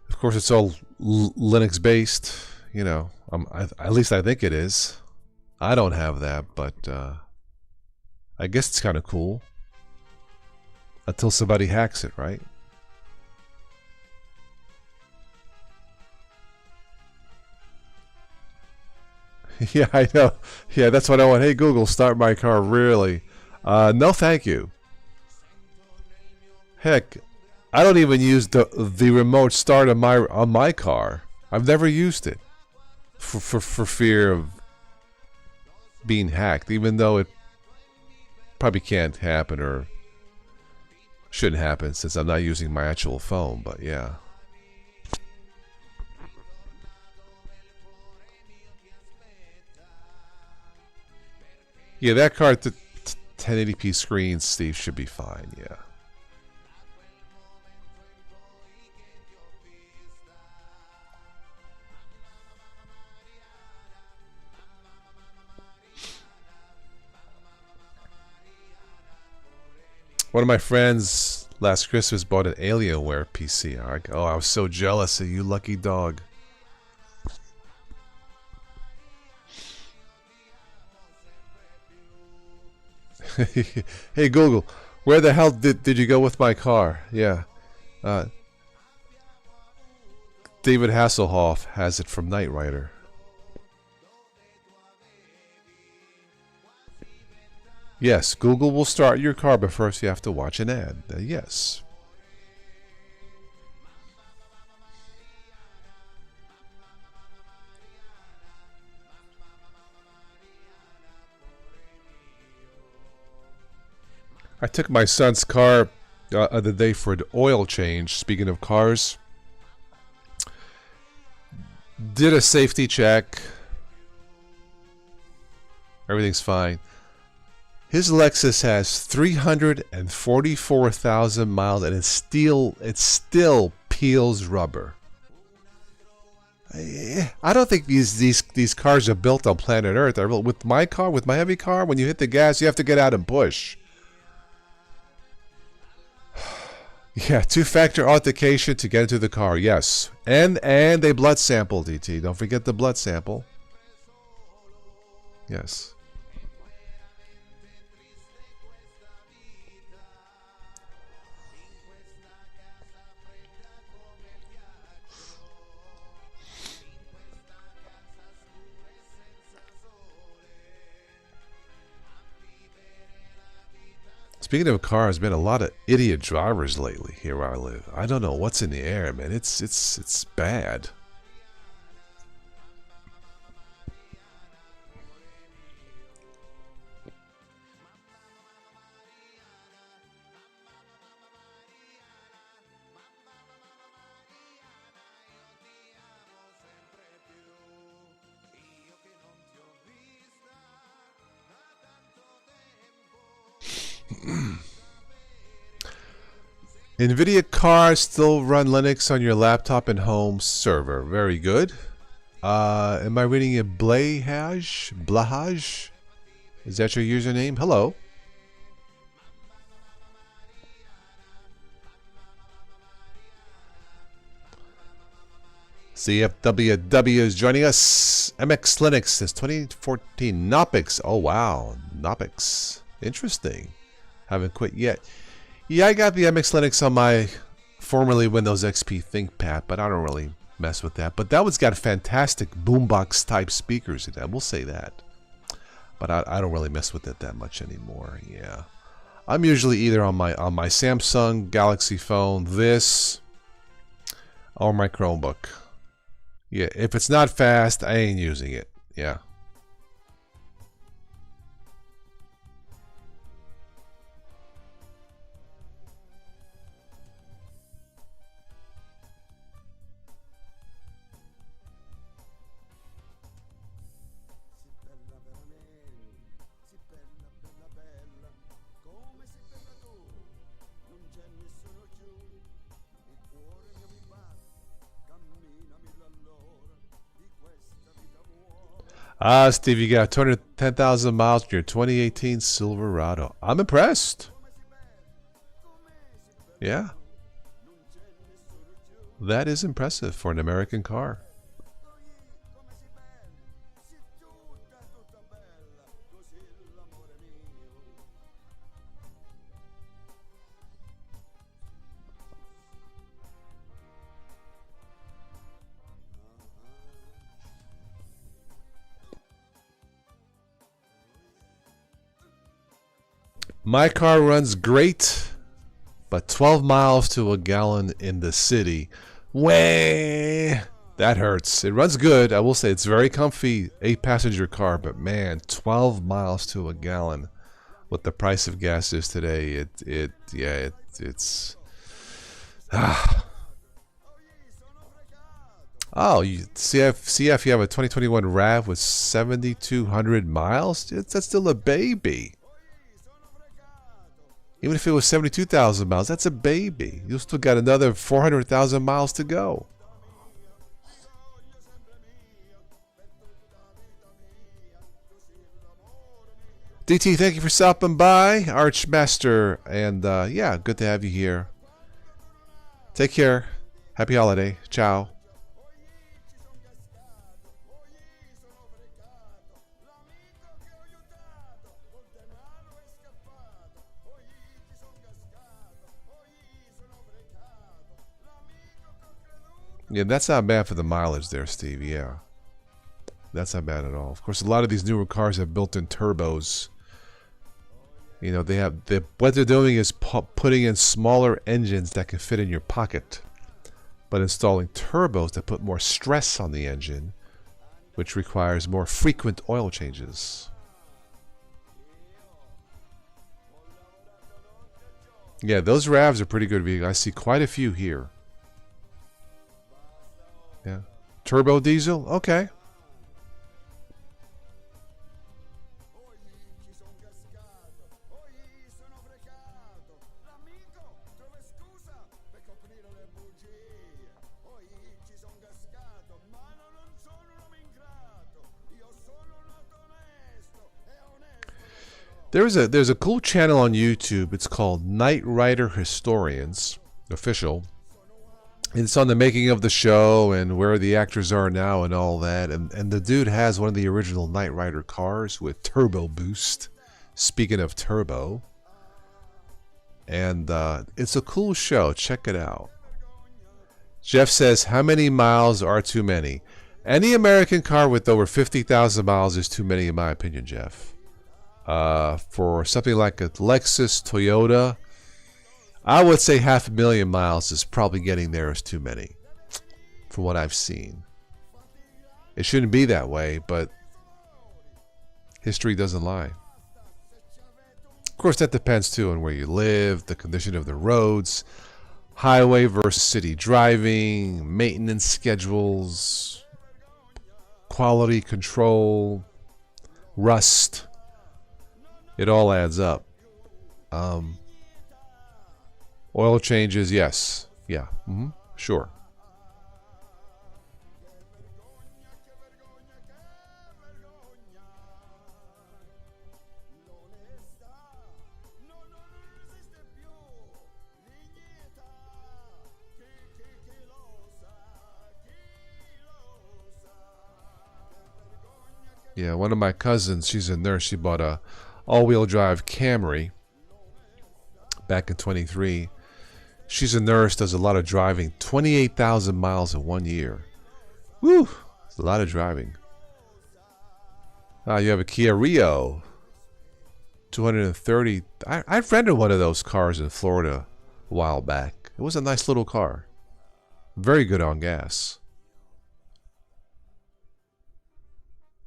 of course it's all Linux based, you know. At least I think it is. I don't have that, but I guess it's kind of cool. Until somebody hacks it, right? Yeah, I know. Yeah, that's what I want. Hey, Google, start my car. Really? No, thank you. Heck, I don't even use the remote start on my car. I've never used it for fear of being hacked, even though it probably can't happen or shouldn't happen since I'm not using my actual phone, but yeah. Yeah, that card, the 1080p screen, Steve, should be fine, yeah. One of my friends last Christmas bought an Alienware PC. Oh, I was so jealous of you, lucky dog. Hey Google, where the hell did you go with my car? Yeah. David Hasselhoff has it from Knight Rider. Yes, Google will start your car, but first you have to watch an ad. Yes. I took my son's car the other day for an oil change. Speaking of cars, did a safety check. Everything's fine. His Lexus has 344,000 miles, and it still peels rubber. I don't think these cars are built on planet Earth. With my car, with my heavy car, when you hit the gas, you have to get out and push. Yeah, two-factor authentication to get into the car. Yes, and a blood sample, DT. Don't forget the blood sample. Yes. Speaking of cars, been a lot of idiot drivers lately here where I live. I don't know what's in the air, man. It's bad. NVIDIA cars still run Linux on your laptop and home server. Very good. Am I reading it? Blahaj? Blahaj? Is that your username? Hello. CFWW is joining us. MX Linux since 2014. Knoppix. Oh, wow. Knoppix. Interesting. Haven't quit yet. Yeah, I got the MX Linux on my formerly Windows XP ThinkPad, but I don't really mess with that. But that one's got fantastic boombox type speakers in that. We'll say that. But I don't really mess with it that much anymore. Yeah, I'm usually either on my Samsung Galaxy phone, this, or my Chromebook. Yeah, if it's not fast, I ain't using it. Yeah. Steve, you got 210,000 miles in your 2018 Silverado. I'm impressed. Yeah. That is impressive for an American car. My car runs great, but 12 miles to a gallon in the city. Way that hurts. It runs good. I will say it's very comfy, 8-passenger car, but man, 12 miles to a gallon. What the price of gas is today, it's Oh, CF, you have a 2021 RAV with 7,200 miles? That's still a baby. Even if it was 72,000 miles, that's a baby. You still got another 400,000 miles to go. DT, thank you for stopping by, Archmaster, and yeah, good to have you here. Take care. Happy holiday. Ciao. Yeah, that's not bad for the mileage there, Steve. Yeah, that's not bad at all. Of course, a lot of these newer cars have built-in turbos. You know, what they're doing is putting in smaller engines that can fit in your pocket, but installing turbos that put more stress on the engine, which requires more frequent oil changes. Yeah, those RAVs are pretty good vehicles. I see quite a few here. Yeah. Turbo diesel? Okay. There's a cool channel on YouTube. It's called Knight Rider Historians Official. It's on the making of the show and where the actors are now and all that. And the dude has one of the original Knight Rider cars with turbo boost. Speaking of turbo. And it's a cool show. Check it out. Jeff says, how many miles are too many? Any American car with over 50,000 miles is too many in my opinion, Jeff. For something like a Lexus, Toyota, I would say 500,000 miles is probably getting there as too many, from what I've seen. It shouldn't be that way, but history doesn't lie. Of course, that depends too on where you live, the condition of the roads, highway versus city driving, maintenance schedules, quality control, rust. It all adds up. Oil changes, yes. Yeah, sure. Yeah, one of my cousins, she's a nurse, she bought a all-wheel drive Camry back in 23. She's a nurse, does a lot of driving. 28,000 miles in 1 year. Woo! It's a lot of driving. You have a Kia Rio. 230. I've rented one of those cars in Florida a while back. It was a nice little car. Very good on gas.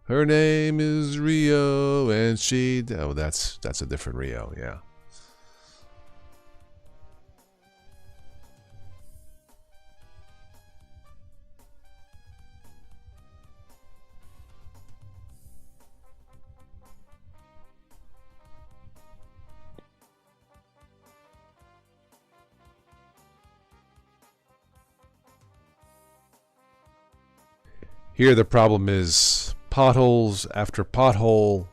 Her name is Rio, and she... Oh, that's a different Rio, yeah. Here the problem is potholes after pothole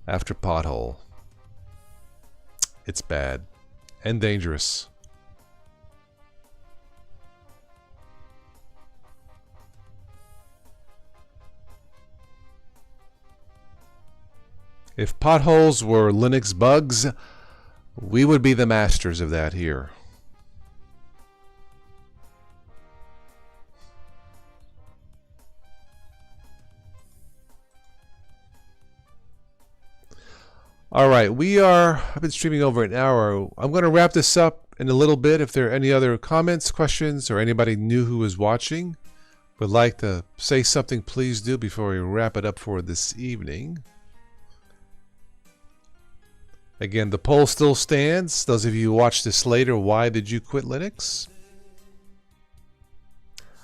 after pothole. It's bad and dangerous. If potholes were Linux bugs, we would be the masters of that here. All right, I've been streaming over an hour. I'm going to wrap this up in a little bit. If there are any other comments, questions, or anybody new who is watching would like to say something, please do before we wrap it up for this evening. Again, the poll still stands. Those of you who watch this later, why did you quit Linux?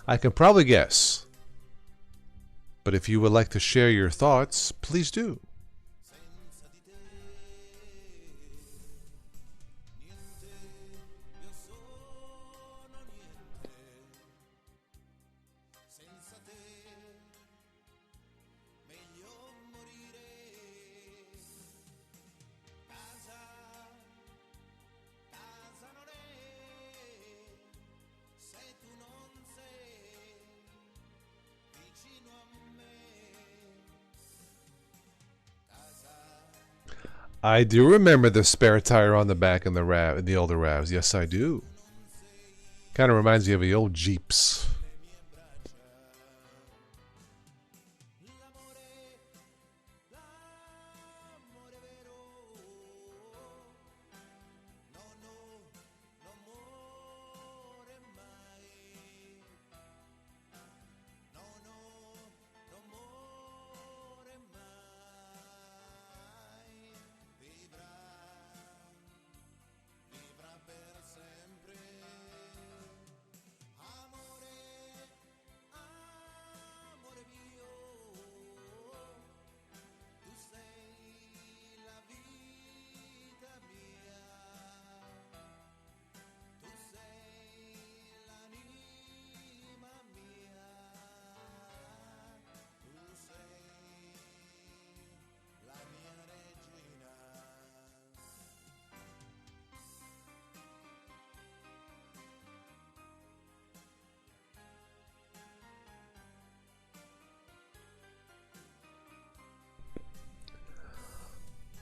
I can probably guess. But if you would like to share your thoughts, please do. I do remember the spare tire on the back in the older RAVs. Yes, I do. Kind of reminds me of the old Jeeps.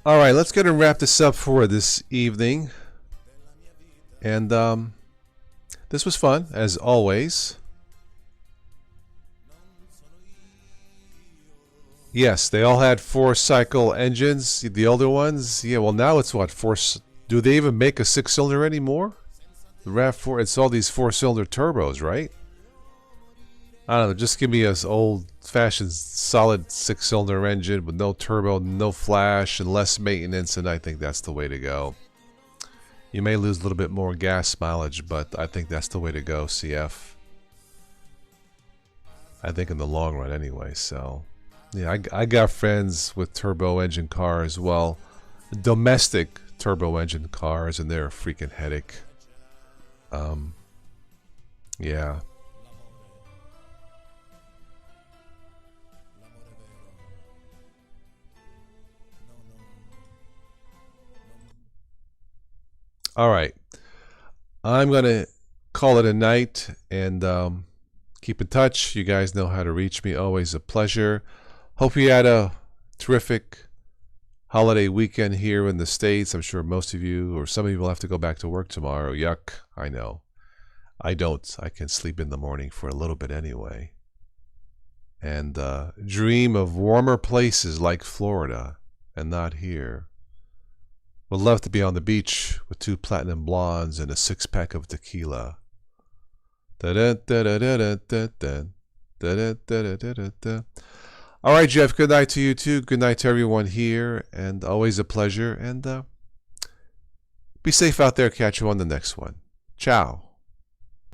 All right, let's get and wrap this up for this evening. And this was fun, as always. Yes, they all had 4-cycle engines. The older ones, yeah. Well, now it's what, do they even make a 6-cylinder anymore? The RAV4, it's all these 4-cylinder turbos, right? I don't know. Just give me an old-fashioned, solid 6-cylinder engine with no turbo, no flash, and less maintenance, and I think that's the way to go. You may lose a little bit more gas mileage, but I think that's the way to go, CF. I think in the long run, anyway. So. Yeah, I got friends with turbo engine cars, well, domestic turbo engine cars, and they're a freaking headache. Yeah. All right. I'm going to call it a night and keep in touch. You guys know how to reach me. Always a pleasure. Hope you had a terrific holiday weekend here in the States. I'm sure most of you, or some of you, will have to go back to work tomorrow. Yuck, I know. I don't. I can sleep in the morning for a little bit anyway. And dream of warmer places like Florida and not here. Would love to be on the beach with 2 platinum blondes and a 6-pack of tequila. All right, Jeff, good night to you too. Good night to everyone here, and always a pleasure. And be safe out there. Catch you on the next one. Ciao.